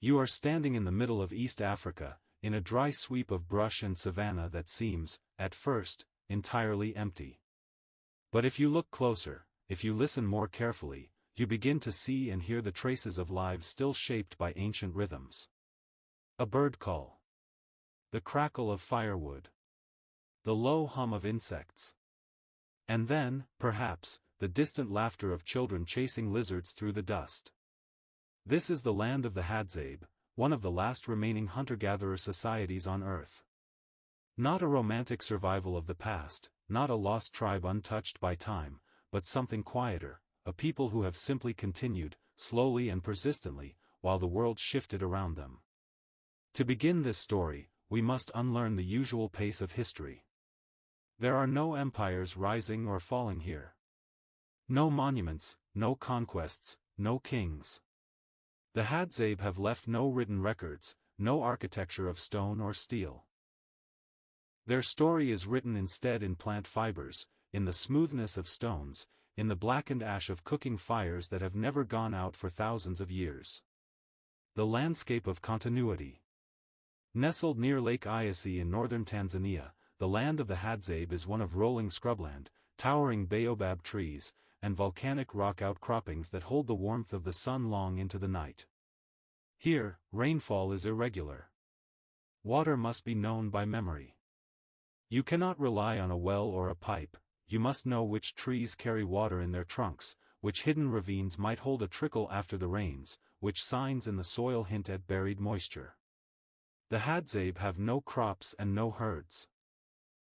You are standing in the middle of East Africa, in a dry sweep of brush and savanna that seems, at first, entirely empty. But if you look closer, if you listen more carefully, you begin to see and hear the traces of lives still shaped by ancient rhythms. A bird call. The crackle of firewood. The low hum of insects. And then, perhaps, the distant laughter of children chasing lizards through the dust. This is the land of the Hadzabe, one of the last remaining hunter-gatherer societies on Earth. Not a romantic survival of the past, not a lost tribe untouched by time, but something quieter, a people who have simply continued, slowly and persistently, while the world shifted around them. To begin this story, we must unlearn the usual pace of history. There are no empires rising or falling here. No monuments, no conquests, no kings. The Hadzabe have left no written records, no architecture of stone or steel. Their story is written instead in plant fibers, in the smoothness of stones, in the blackened ash of cooking fires that have never gone out for thousands of years. The landscape of continuity. Nestled near Lake Eyasi in northern Tanzania, the land of the Hadzabe is one of rolling scrubland, towering baobab trees, and volcanic rock outcroppings that hold the warmth of the sun long into the night. Here, rainfall is irregular. Water must be known by memory. You cannot rely on a well or a pipe, you must know which trees carry water in their trunks, which hidden ravines might hold a trickle after the rains, which signs in the soil hint at buried moisture. The Hadzabe have no crops and no herds.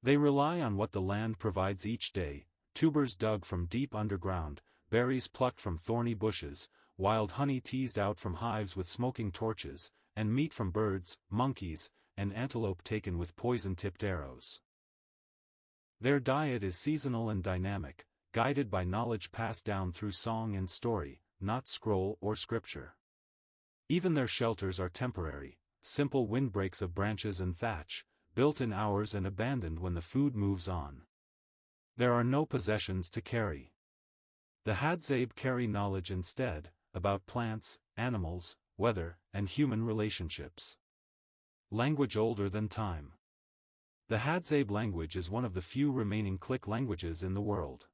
They rely on what the land provides each day, tubers dug from deep underground, berries plucked from thorny bushes, wild honey teased out from hives with smoking torches, and meat from birds, monkeys, and antelope taken with poison-tipped arrows. Their diet is seasonal and dynamic, guided by knowledge passed down through song and story, not scroll or scripture. Even their shelters are temporary, simple windbreaks of branches and thatch, built in hours and abandoned when the food moves on. There are no possessions to carry. The Hadzabe carry knowledge instead, about plants, animals, weather, and human relationships. Language older than time. The Hadzabe language is one of the few remaining click languages in the world.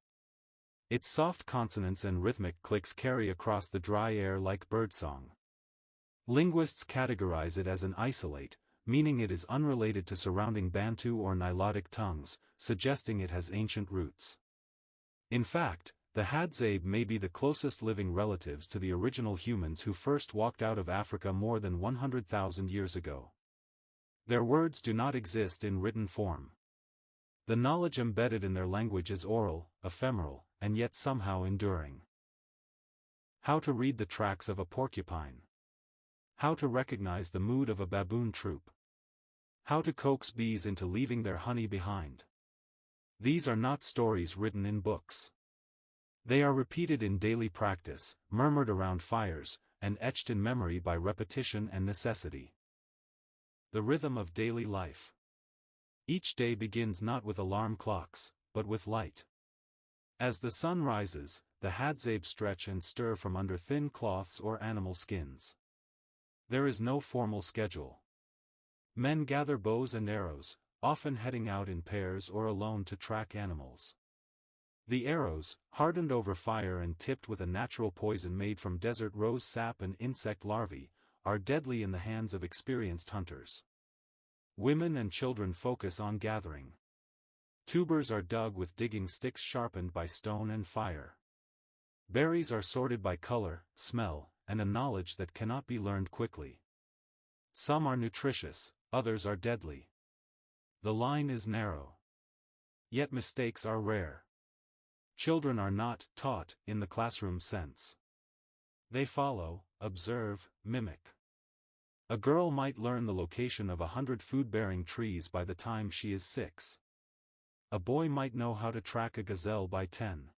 Its soft consonants and rhythmic clicks carry across the dry air like birdsong. Linguists categorize it as an isolate, meaning it is unrelated to surrounding Bantu or Nilotic tongues, suggesting it has ancient roots. In fact, the Hadzabe may be the closest living relatives to the original humans who first walked out of Africa more than 100,000 years ago. Their words do not exist in written form. The knowledge embedded in their language is oral, ephemeral, and yet somehow enduring. How to read the tracks of a porcupine. How to recognize the mood of a baboon troop. How to coax bees into leaving their honey behind. These are not stories written in books. They are repeated in daily practice, murmured around fires, and etched in memory by repetition and necessity. The rhythm of daily life. Each day begins not with alarm clocks, but with light. As the sun rises, the Hadzabe stretch and stir from under thin cloths or animal skins. There is no formal schedule. Men gather bows and arrows, often heading out in pairs or alone to track animals. The arrows, hardened over fire and tipped with a natural poison made from desert rose sap and insect larvae, are deadly in the hands of experienced hunters. Women and children focus on gathering. Tubers are dug with digging sticks sharpened by stone and fire. Berries are sorted by color, smell, and a knowledge that cannot be learned quickly. Some are nutritious, others are deadly. The line is narrow. Yet mistakes are rare. Children are not taught in the classroom sense. They follow, observe, mimic. A girl might learn the location of 100 food-bearing trees by the time she is 6. A boy might know how to track a gazelle by 10.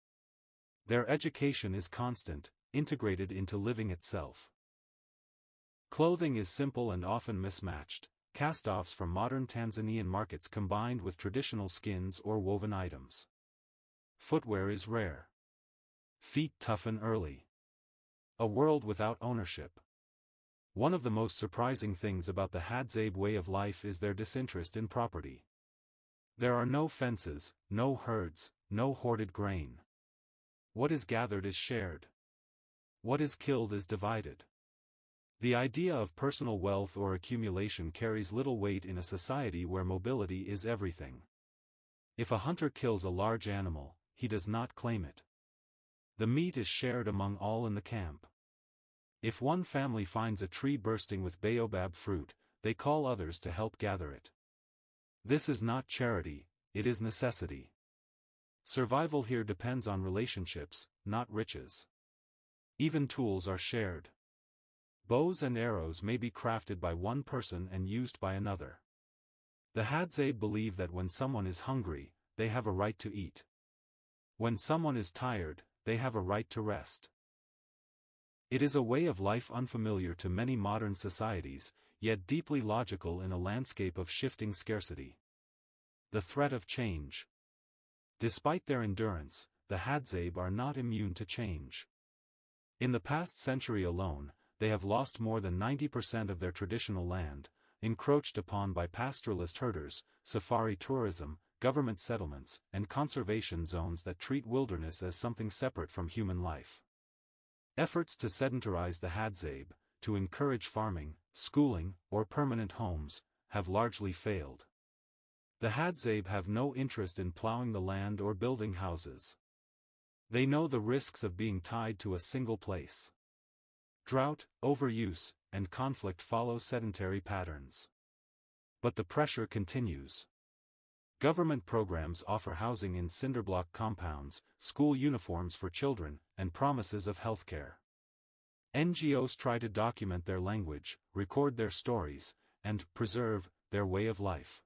Their education is constant, integrated into living itself. Clothing is simple and often mismatched, cast-offs from modern Tanzanian markets combined with traditional skins or woven items. Footwear is rare. Feet toughen early. A world without ownership. One of the most surprising things about the Hadzabe way of life is their disinterest in property. There are no fences, no herds, no hoarded grain. What is gathered is shared. What is killed is divided. The idea of personal wealth or accumulation carries little weight in a society where mobility is everything. If a hunter kills a large animal, he does not claim it. The meat is shared among all in the camp. If one family finds a tree bursting with baobab fruit, they call others to help gather it. This is not charity, it is necessity. Survival here depends on relationships, not riches. Even tools are shared. Bows and arrows may be crafted by one person and used by another. The Hadzabe believe that when someone is hungry, they have a right to eat. When someone is tired, they have a right to rest. It is a way of life unfamiliar to many modern societies, yet deeply logical in a landscape of shifting scarcity. The threat of change. Despite their endurance, the Hadzabe are not immune to change. In the past century alone, they have lost more than 90% of their traditional land, encroached upon by pastoralist herders, safari tourism, government settlements, and conservation zones that treat wilderness as something separate from human life. Efforts to sedentarize the Hadzabe, to encourage farming, schooling, or permanent homes, have largely failed. The Hadzabe have no interest in plowing the land or building houses. They know the risks of being tied to a single place. Drought, overuse, and conflict follow sedentary patterns. But the pressure continues. Government programs offer housing in cinderblock compounds, school uniforms for children, and promises of healthcare. NGOs try to document their language, record their stories, and preserve their way of life.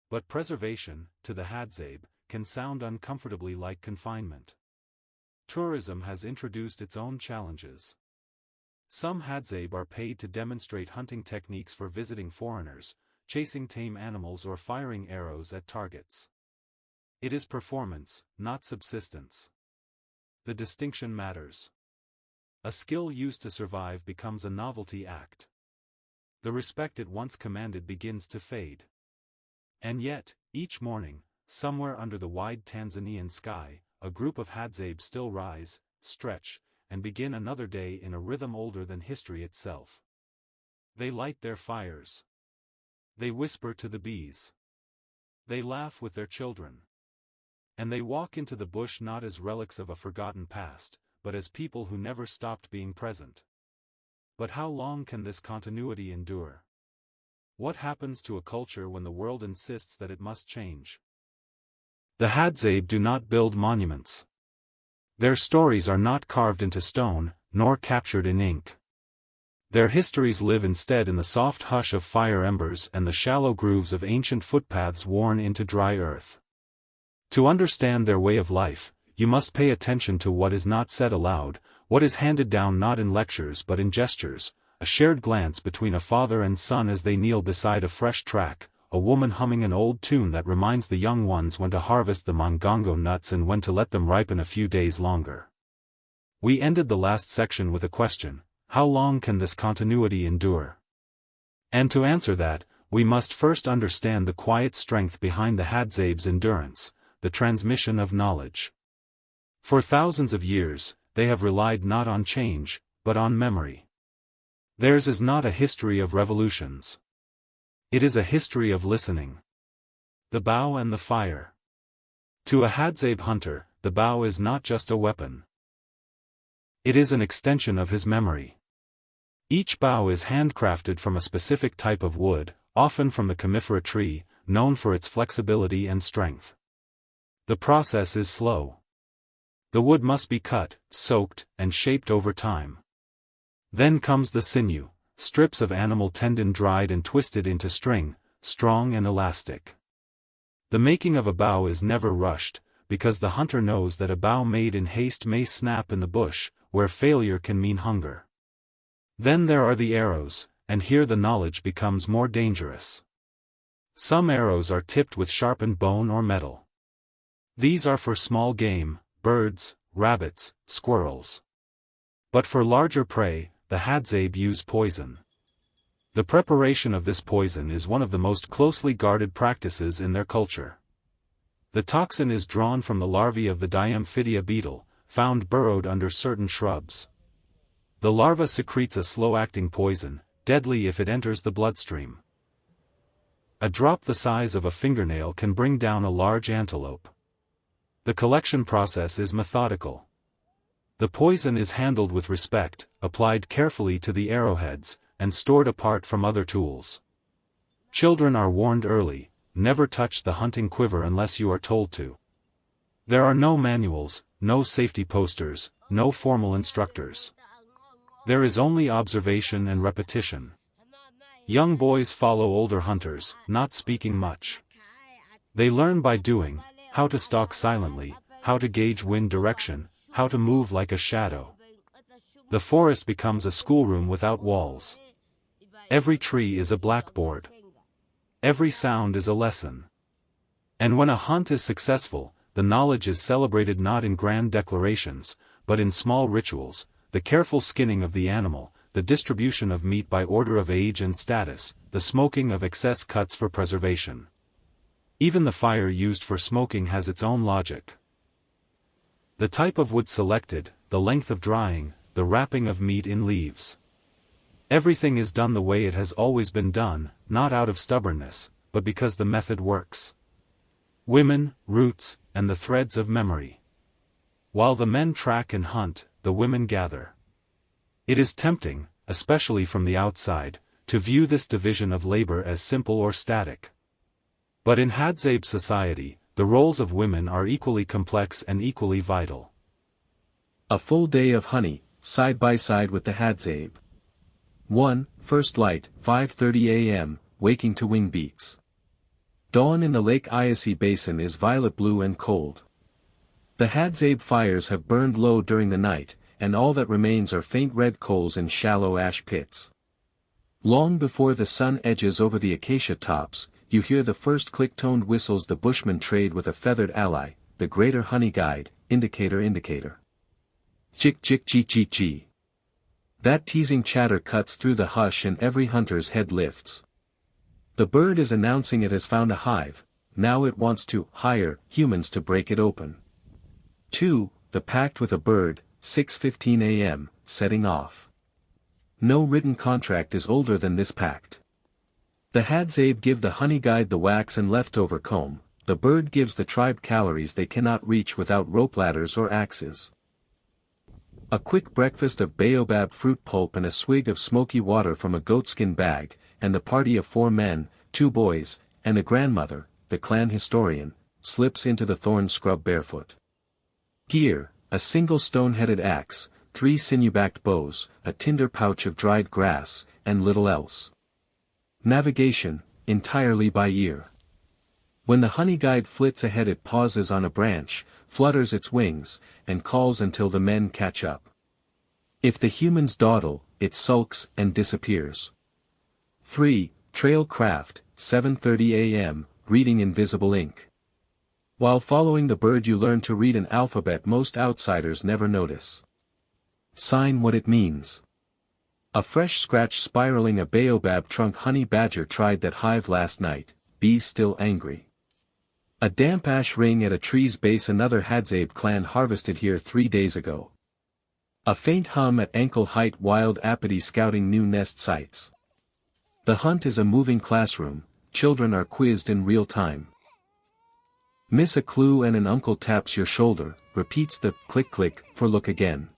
But preservation, to the Hadzabe, can sound uncomfortably like confinement. Tourism has introduced its own challenges. Some Hadzabe are paid to demonstrate hunting techniques for visiting foreigners, chasing tame animals or firing arrows at targets. It is performance, not subsistence. The distinction matters. A skill used to survive becomes a novelty act. The respect it once commanded begins to fade. And yet, each morning, somewhere under the wide Tanzanian sky, a group of Hadzabe still rise, stretch, and begin another day in a rhythm older than history itself. They light their fires. They whisper to the bees. They laugh with their children. And they walk into the bush not as relics of a forgotten past, but as people who never stopped being present. But how long can this continuity endure? What happens to a culture when the world insists that it must change? The Hadzabe do not build monuments. Their stories are not carved into stone, nor captured in ink. Their histories live instead in the soft hush of fire embers and the shallow grooves of ancient footpaths worn into dry earth. To understand their way of life, you must pay attention to what is not said aloud, what is handed down not in lectures but in gestures, a shared glance between a father and son as they kneel beside a fresh track, a woman humming an old tune that reminds the young ones when to harvest the mangongo nuts and when to let them ripen a few days longer. We ended the last section with a question: how long can this continuity endure? And to answer that, we must first understand the quiet strength behind the Hadzabe's endurance, the transmission of knowledge. For thousands of years, they have relied not on change, but on memory. Theirs is not a history of revolutions. It is a history of listening. The bow and the fire. To a Hadzabe hunter, the bow is not just a weapon. It is an extension of his memory. Each bow is handcrafted from a specific type of wood, often from the conifera tree, known for its flexibility and strength. The process is slow. The wood must be cut, soaked, and shaped over time. Then comes the sinew, strips of animal tendon dried and twisted into string, strong and elastic. The making of a bow is never rushed, because the hunter knows that a bow made in haste may snap in the bush, where failure can mean hunger. Then there are the arrows, and here the knowledge becomes more dangerous. Some arrows are tipped with sharpened bone or metal. These are for small game, birds, rabbits, squirrels. But for larger prey, the Hadzabe use poison. The preparation of this poison is one of the most closely guarded practices in their culture. The toxin is drawn from the larvae of the Diamphidia beetle, found burrowed under certain shrubs. The larva secretes a slow-acting poison, deadly if it enters the bloodstream. A drop the size of a fingernail can bring down a large antelope. The collection process is methodical. The poison is handled with respect, applied carefully to the arrowheads, and stored apart from other tools. Children are warned early, never touch the hunting quiver unless you are told to. There are no manuals, no safety posters, no formal instructors. There is only observation and repetition. Young boys follow older hunters, not speaking much. They learn by doing, how to stalk silently, how to gauge wind direction, how to move like a shadow. The forest becomes a schoolroom without walls. Every tree is a blackboard. Every sound is a lesson. And when a hunt is successful, the knowledge is celebrated not in grand declarations, but in small rituals, the careful skinning of the animal, the distribution of meat by order of age and status, the smoking of excess cuts for preservation. Even the fire used for smoking has its own logic. The type of wood selected, the length of drying, the wrapping of meat in leaves. Everything is done the way it has always been done, not out of stubbornness, but because the method works. Women, roots, and the threads of memory. While the men track and hunt, the women gather. It is tempting, especially from the outside, to view this division of labor as simple or static. But in Hadzabe society, the roles of women are equally complex and equally vital. A full day of honey, side by side with the Hadzabe. 1. First light, 5:30 a.m., waking to wing beats. Dawn in the Lake Iasi basin is violet blue and cold. The Hadzabe fires have burned low during the night, and all that remains are faint red coals in shallow ash pits. Long before the sun edges over the acacia tops, you hear the first click-toned whistles the bushmen trade with a feathered ally, the greater honey guide, indicator. Chick chick chee chee chee. That teasing chatter cuts through the hush and every hunter's head lifts. The bird is announcing it has found a hive, now it wants to hire humans to break it open. 2. The pact with a bird, 6:15 a.m., setting off. No written contract is older than this pact. The Hadzabe give the honey guide the wax and leftover comb, the bird gives the tribe calories they cannot reach without rope ladders or axes. A quick breakfast of baobab fruit pulp and a swig of smoky water from a goatskin bag, and the party of 4 men, 2 boys, and a grandmother, the clan historian, slips into the thorn scrub barefoot. Gear, a single stone-headed axe, 3 sinew-backed bows, a tinder pouch of dried grass, and little else. Navigation, entirely by ear. When the honey guide flits ahead it pauses on a branch, flutters its wings, and calls until the men catch up. If the humans dawdle, it sulks and disappears. 3. Trail craft, 7:30 a.m., reading invisible ink. While following the bird you learn to read an alphabet most outsiders never notice. Sign what it means. A fresh scratch spiraling a baobab trunk. Honey badger tried that hive last night, bees still angry. A damp ash ring at a tree's base. Another Hadzabe clan harvested here 3 days ago. A faint hum at ankle height. Wild apathy scouting new nest sites. The hunt is a moving classroom, children are quizzed in real time. Miss a clue and an uncle taps your shoulder, repeats the click-click for look again.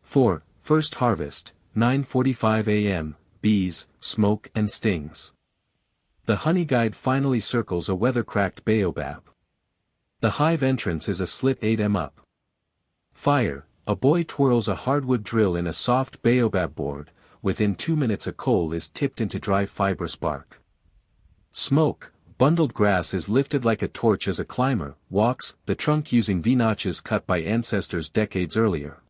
4. First harvest, 9:45 a.m., bees, smoke and stings. The honey guide finally circles a weather-cracked baobab. The hive entrance is a slit 8 up. Fire, a boy twirls a hardwood drill in a soft baobab board, within 2 minutes a coal is tipped into dry fibrous bark. Smoke, bundled grass is lifted like a torch as a climber walks, the trunk using V-notches cut by ancestors decades earlier.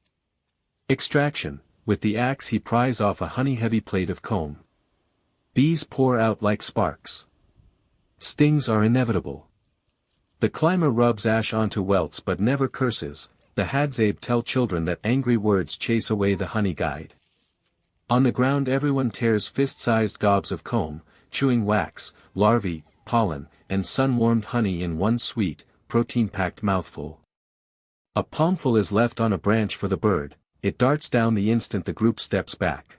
Extraction, with the axe he pries off a honey-heavy plate of comb. Bees pour out like sparks. Stings are inevitable. The climber rubs ash onto welts but never curses. The Hadzabe tell children that angry words chase away the honey guide. On the ground everyone tears fist-sized gobs of comb, chewing wax, larvae, pollen, and sun-warmed honey in one sweet, protein-packed mouthful. A palmful is left on a branch for the bird, it darts down the instant the group steps back.